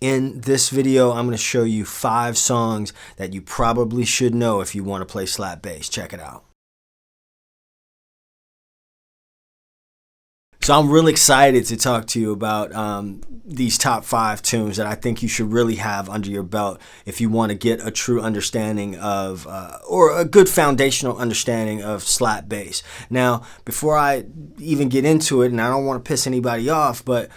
In this video, I'm going to show you 5 songs that you probably should know if you want to play slap bass. Check it out. So I'm really excited to talk to you about these top 5 tunes that I think you should really have under your belt if you want to get a true understanding of, or a good foundational understanding of slap bass. Now, before I even get into it, and I don't want to piss anybody off, but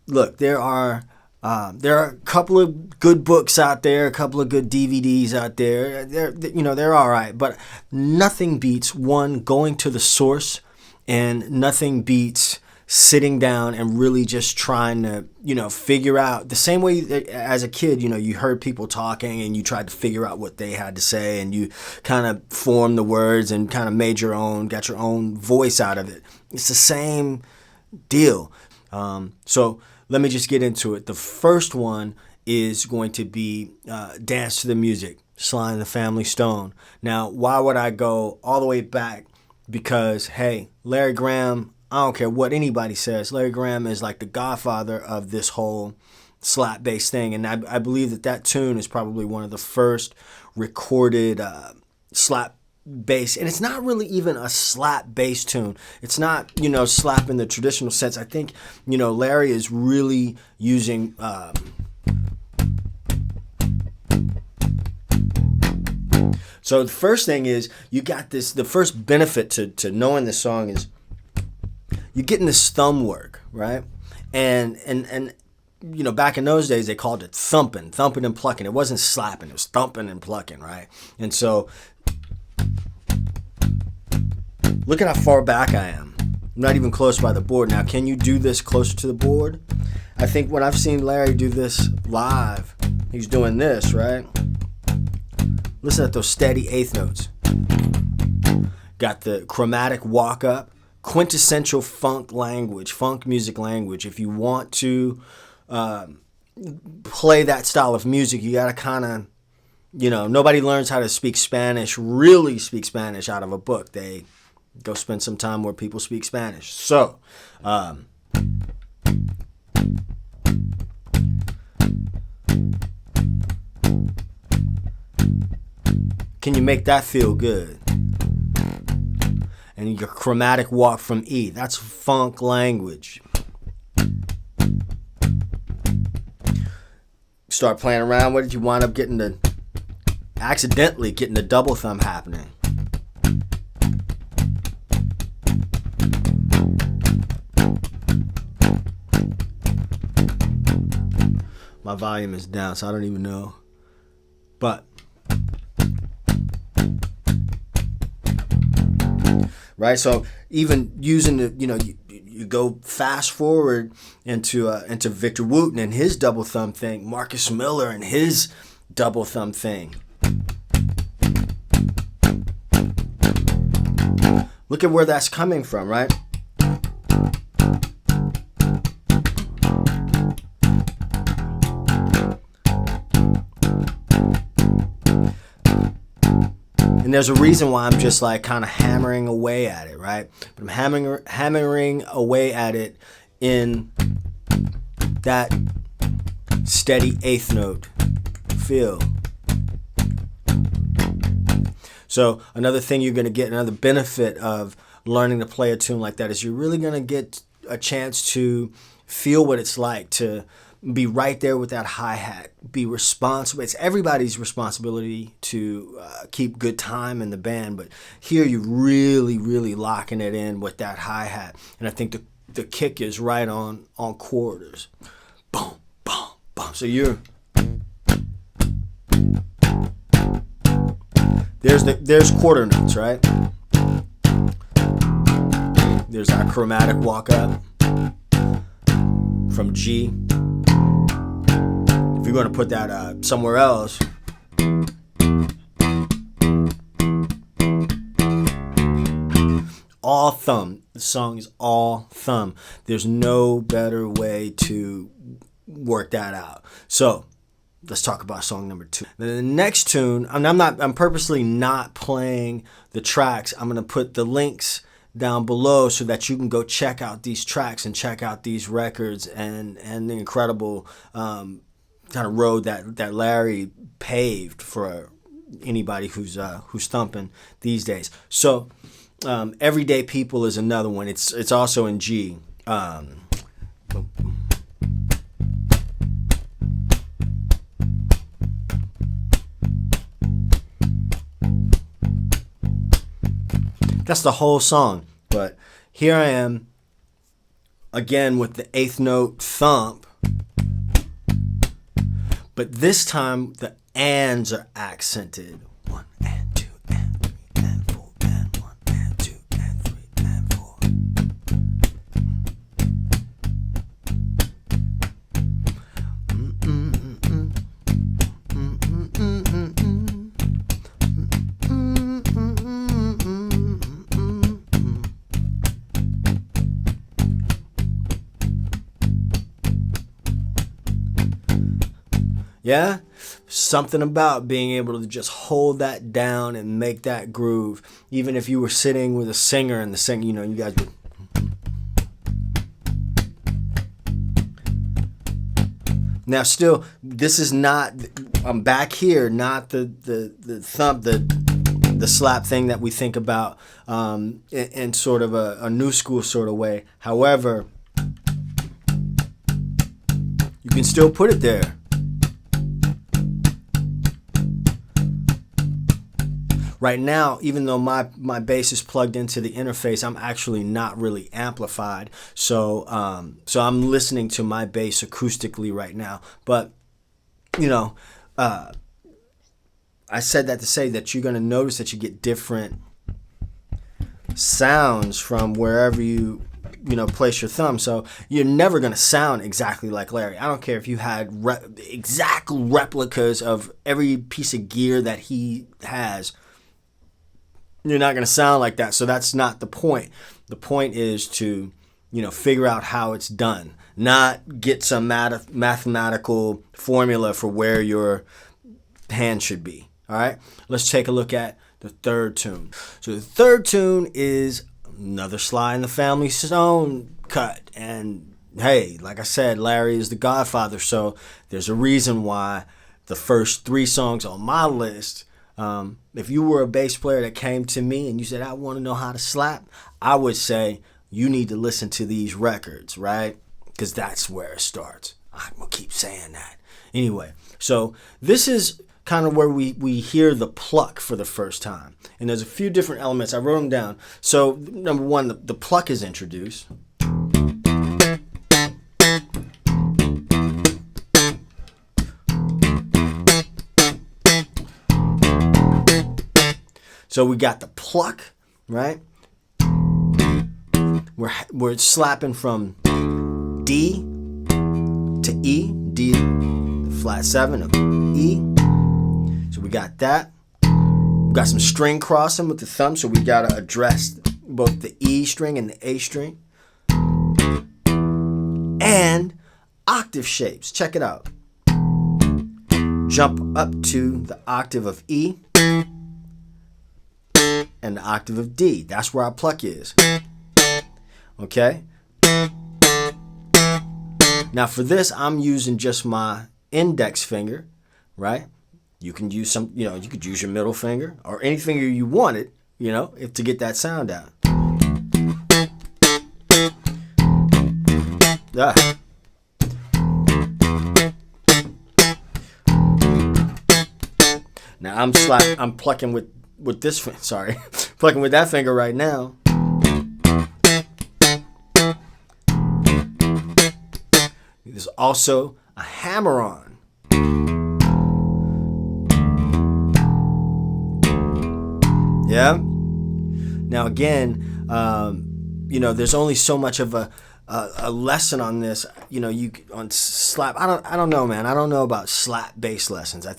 look, there are a couple of good books out there, a couple of good DVDs out there. They're all right, but nothing beats one, going to the source, and nothing beats sitting down and really just trying to, figure out the same way as a kid, you heard people talking and you tried to figure out what they had to say and you kind of formed the words and kind of got your own voice out of it. It's the same deal. So let me just get into it. The first one is going to be Dance to the Music, Sly and the Family Stone. Now, why would I go all the way back? Because, hey, Larry Graham, I don't care what anybody says, Larry Graham is like the godfather of this whole slap bass thing. And I believe that tune is probably one of the first recorded slap bass. And it's not really even a slap bass tune. It's not, slap in the traditional sense. I think, Larry is really using... So the first thing is, you got this, the first benefit to knowing this song is you're getting this thumb work, right? And back in those days, they called it thumping and plucking. It wasn't slapping, it was thumping and plucking, right? And so, look at how far back I am. I'm not even close by the board. Now, can you do this closer to the board? I think when I've seen Larry do this live, he's doing this, right? Listen at those steady eighth notes. Got the chromatic walk up, quintessential funk music language. If you want to play that style of music, you got to kind of, nobody learns how to really speak Spanish out of a book. They go spend some time where people speak Spanish. So, can you make that feel good? And your chromatic walk from E, that's funk language. Start playing around with it, you wind up accidentally getting the double thumb happening. My volume is down, so I don't even know. But right, so even using the, you go fast forward into Victor Wooten and his double thumb thing, Marcus Miller and his double thumb thing. Look at where that's coming from, right? And there's a reason why I'm just like kind of hammering away at it, right? But I'm hammering away at it in that steady eighth note feel. So another thing you're going to get, another benefit of learning to play a tune like that is you're really going to get a chance to feel what it's like to be right there with that hi-hat, be responsible. It's everybody's responsibility to keep good time in the band, but here you're really, really locking it in with that hi-hat. And I think the kick is right on quarters. Boom, boom, boom. So there's quarter notes, right? There's our chromatic walk up from G. If you're going to put that somewhere else, all thumb. The song is all thumb. There's no better way to work that out. So let's talk about song number 2. The next tune, I'm purposely not playing the tracks. I'm going to put the links down below so that you can go check out these tracks and check out these records and the incredible kind of road that Larry paved for anybody who's thumping these days. So Everyday People is another one. It's also in G. That's the whole song. But here I am again with the eighth note thump. But this time the ands are accented. 1 and 2 and 3 and 4 and 1 and 2 and 3 and 4. Yeah, something about being able to just hold that down and make that groove. Even if you were sitting with a singer and the singer, you guys would. Now, still, this is not. I'm back here, not the thump, the slap thing that we think about in sort of a new school sort of way. However, you can still put it there. Right now, even though my bass is plugged into the interface, I'm actually not really amplified. So I'm listening to my bass acoustically right now. But, I said that to say that you're going to notice that you get different sounds from wherever you place your thumb. So you're never going to sound exactly like Larry. I don't care if you had exact replicas of every piece of gear that he has. You're not going to sound like that. So that's not the point. The point is to, figure out how it's done, not get some mathematical formula for where your hand should be. All right, let's take a look at the third tune. So the third tune is another Sly and the Family Stone cut. And hey, like I said, Larry is the godfather. So there's a reason why the first 3 songs on my list, if you were a bass player that came to me and you said, I want to know how to slap, I would say you need to listen to these records, right? Because that's where it starts. I'm going to keep saying that. Anyway, so this is kind of where we hear the pluck for the first time. And there's a few different elements. I wrote them down. So number one, the pluck is introduced. So we got the pluck, right? We're slapping from D to E, D flat 7 of E. So we got that. We got some string crossing with the thumb, so we gotta address both the E string and the A string. And octave shapes. Check it out. Jump up to the octave of E and the octave of D. That's where our pluck is. Okay? Now for this, I'm using just my index finger, right? You can use you could use your middle finger or any finger you wanted, to get that sound out. Yeah. Now I'm plucking with this finger, plucking with that finger right now. There's also a hammer-on. Yeah. Now again, there's only so much of a lesson on this. You on slap. I don't know, man. I don't know about slap bass lessons. I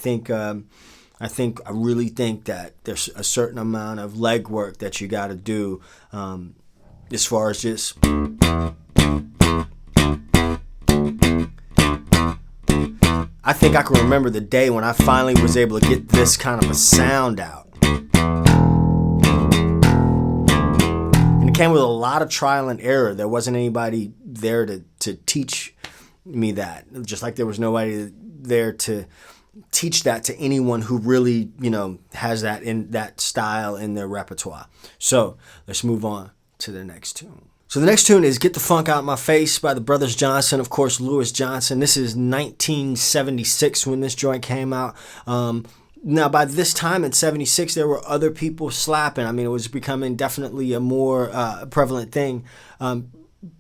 really think that there's a certain amount of legwork that you got to do, as far as just. I think I can remember the day when I finally was able to get this kind of a sound out. And it came with a lot of trial and error. There wasn't anybody there to teach me that. Just like there was nobody there to teach that to anyone who really, has that in that style in their repertoire. So let's move on to the next tune. So the next tune is Get the Funk Out My Face by the Brothers Johnson. Of course, Louis Johnson. This is 1976 when this joint came out. Now, by this time in 76, there were other people slapping. I mean, it was becoming definitely a more prevalent thing.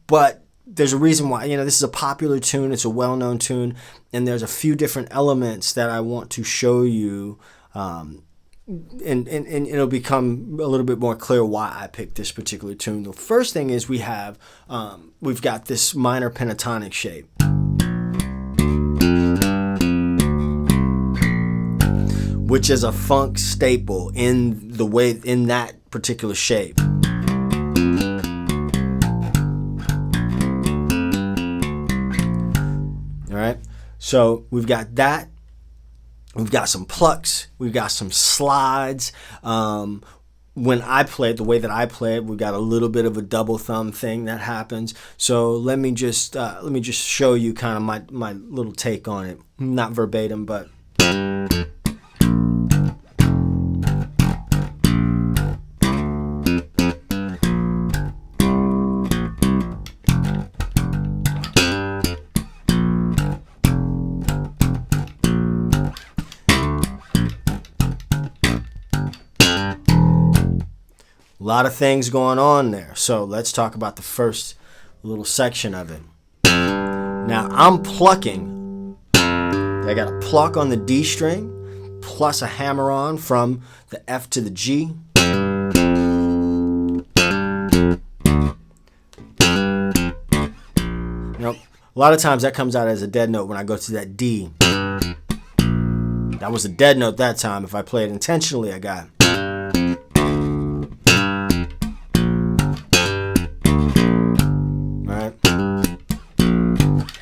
But there's a reason why. This is a popular tune. It's a well-known tune. And there's a few different elements that I want to show you. And it'll become a little bit more clear why I picked this particular tune. The first thing is we've got this minor pentatonic shape, which is a funk staple in that particular shape. All right, so we've got that. We've got some plucks. We've got some slides. When I play it, the way that I play it, we've got a little bit of a double thumb thing that happens. So let me just show you kind of my little take on it. Not verbatim, but. A lot of things going on there. So let's talk about the first little section of it. Now I'm plucking. I got a pluck on the D string plus a hammer on from the F to the G. A lot of times that comes out as a dead note when I go to that D. That was a dead note that time. If I play it intentionally, I got.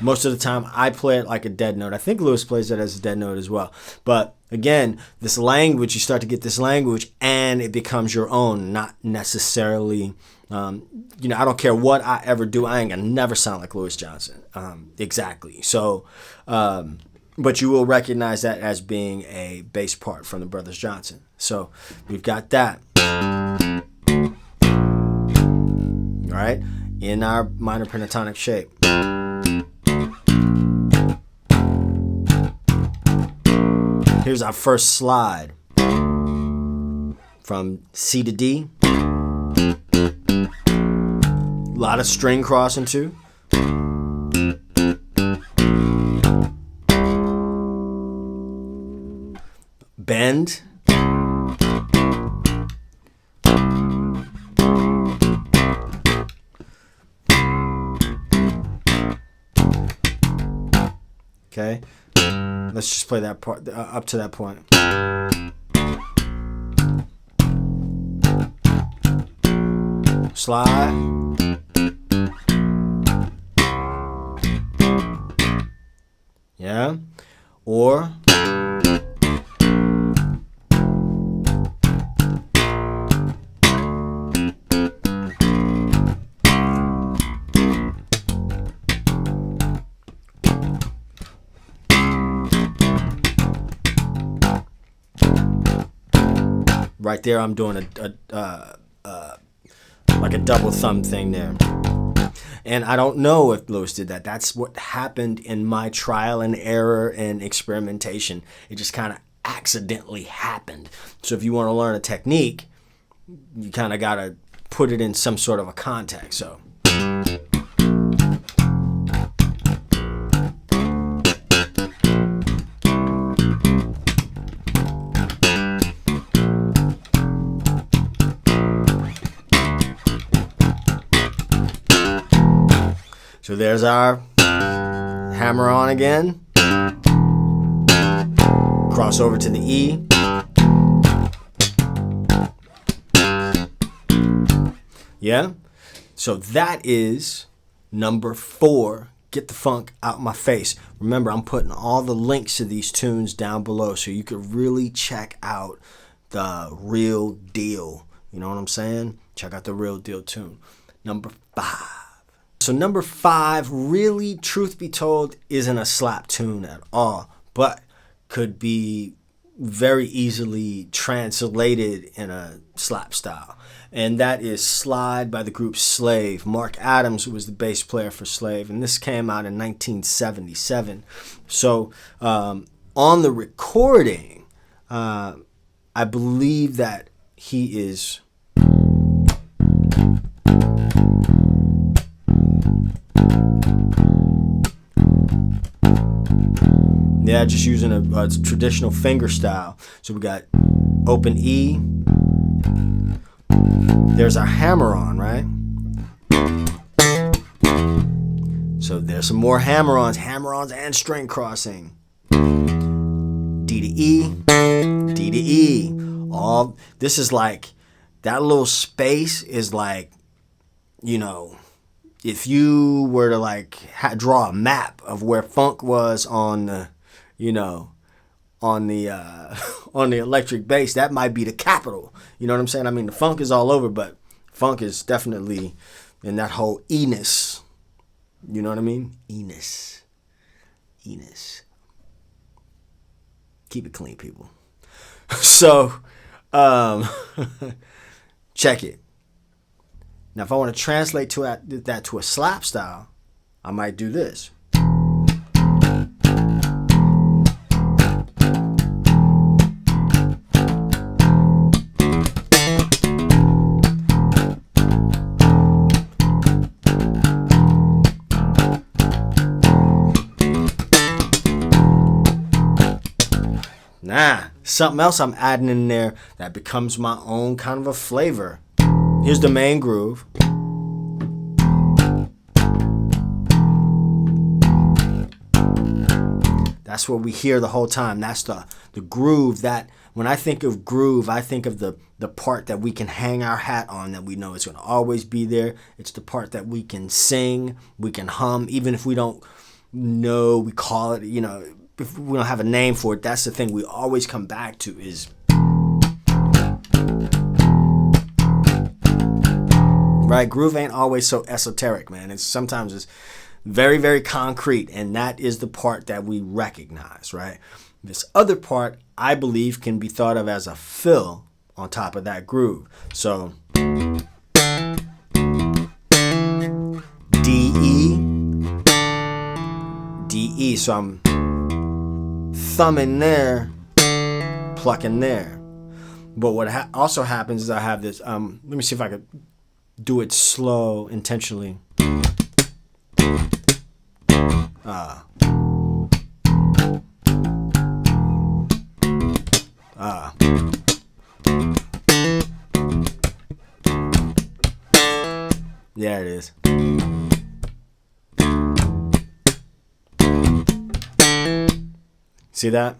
Most of the time, I play it like a dead note. I think Louis plays it as a dead note as well. But again, this language, you start to get this language, and it becomes your own, not necessarily. I don't care what I ever do. I ain't gonna never sound like Louis Johnson. Exactly. So, but you will recognize that as being a bass part from the Brothers Johnson. So we've got that. All right, in our minor pentatonic shape. Here's our first slide from C to D. A lot of string crossing too. Bend. Okay. Let's just play that part up to that point. Slide. Yeah. Or. Right there, I'm doing like a double thumb thing there. And I don't know if Louis did that. That's what happened in my trial and error and experimentation. It just kind of accidentally happened. So if you want to learn a technique, you kind of got to put it in some sort of a context. So. So there's our hammer on again. Cross over to the E. Yeah? So that is number 4, Get the Funk Out My Face. Remember, I'm putting all the links to these tunes down below so you could really check out the real deal. You know what I'm saying? Check out the real deal tune. Number 5. So number 5, really, truth be told, isn't a slap tune at all. but could be very easily translated in a slap style. And that is Slide by the group Slave. Marc Adams was the bass player for Slave, and this came out in 1977. So on the recording, I believe that he is... Yeah, just using a traditional finger style. So we got open E. There's our hammer-on, right? So there's some more hammer-ons and string crossing. D to E, D to E. All this is like, that little space is like, you know, if you were to like draw a map of where funk was on the, you know, on the electric bass, that might be the capital. You know what I'm saying? I mean, the funk is all over, but funk is definitely in that whole E-ness. You know what I mean? E-ness. E-ness. Keep it clean, people. So, check it. Now, if I want to translate that to a slap style, I might do this. Nah, something else I'm adding in there that becomes my own kind of a flavor. Here's the main groove. That's what we hear the whole time. That's the groove. That when I think of groove, I think of the part that we can hang our hat on, that we know it's going to always be there. It's the part that we can sing, we can hum, even if we don't know, we call it, you know, if we don't have a name for it. That's the thing we always come back to is... Right, groove ain't always so esoteric, man. Sometimes it's very, very concrete, and that is the part that we recognize, right? This other part, I believe, can be thought of as a fill on top of that groove. So, D, E, D, E. So I'm thumbing there, plucking there. But what also happens is I have this, let me see if I could do it slow intentionally. There it is. See that?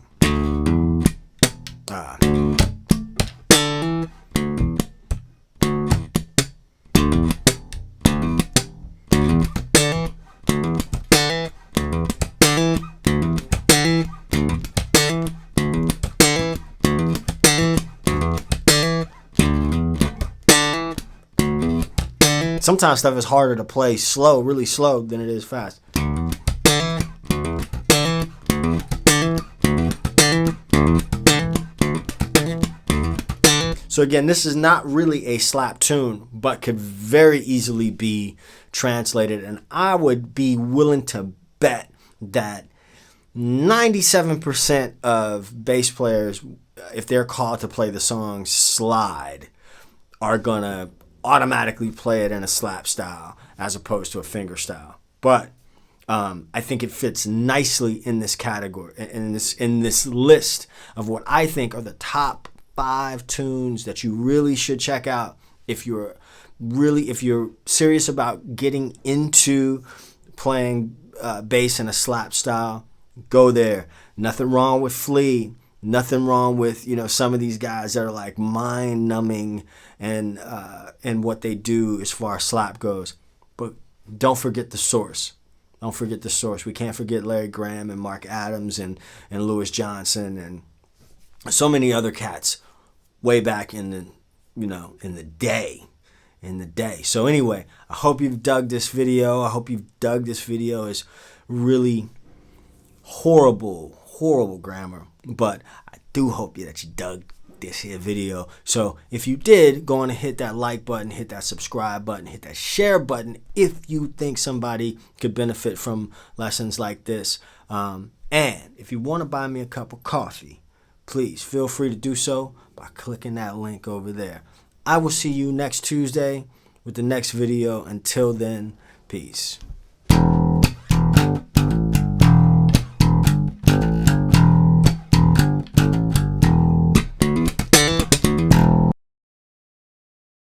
Sometimes stuff is harder to play slow, really slow, than it is fast. So again, this is not really a slap tune, but could very easily be translated. And I would be willing to bet that 97% of bass players, if they're called to play the song Slide, are gonna automatically play it in a slap style as opposed to a finger style. But I think it fits nicely in this category, in this list of what I think are the top 5 tunes that you really should check out if you're serious about getting into playing bass in a slap style. Go there. Nothing wrong with Flea. Nothing wrong with, you know, some of these guys that are like mind numbing and what they do as far as slap goes. But don't forget the source. Don't forget the source. We can't forget Larry Graham and Marc Adams and Louis Johnson and so many other cats way back in the, you know, in the day. So anyway, I hope you've dug this video. I hope you've dug this video. It's really horrible horrible grammar, but I do hope that you dug this here video. So if you did, go on and hit that like button, hit that subscribe button, hit that share button if you think somebody could benefit from lessons like this. And if you want to buy me a cup of coffee, please feel free to do so by clicking that link over there. I will see you next Tuesday with the next video. Until then, peace.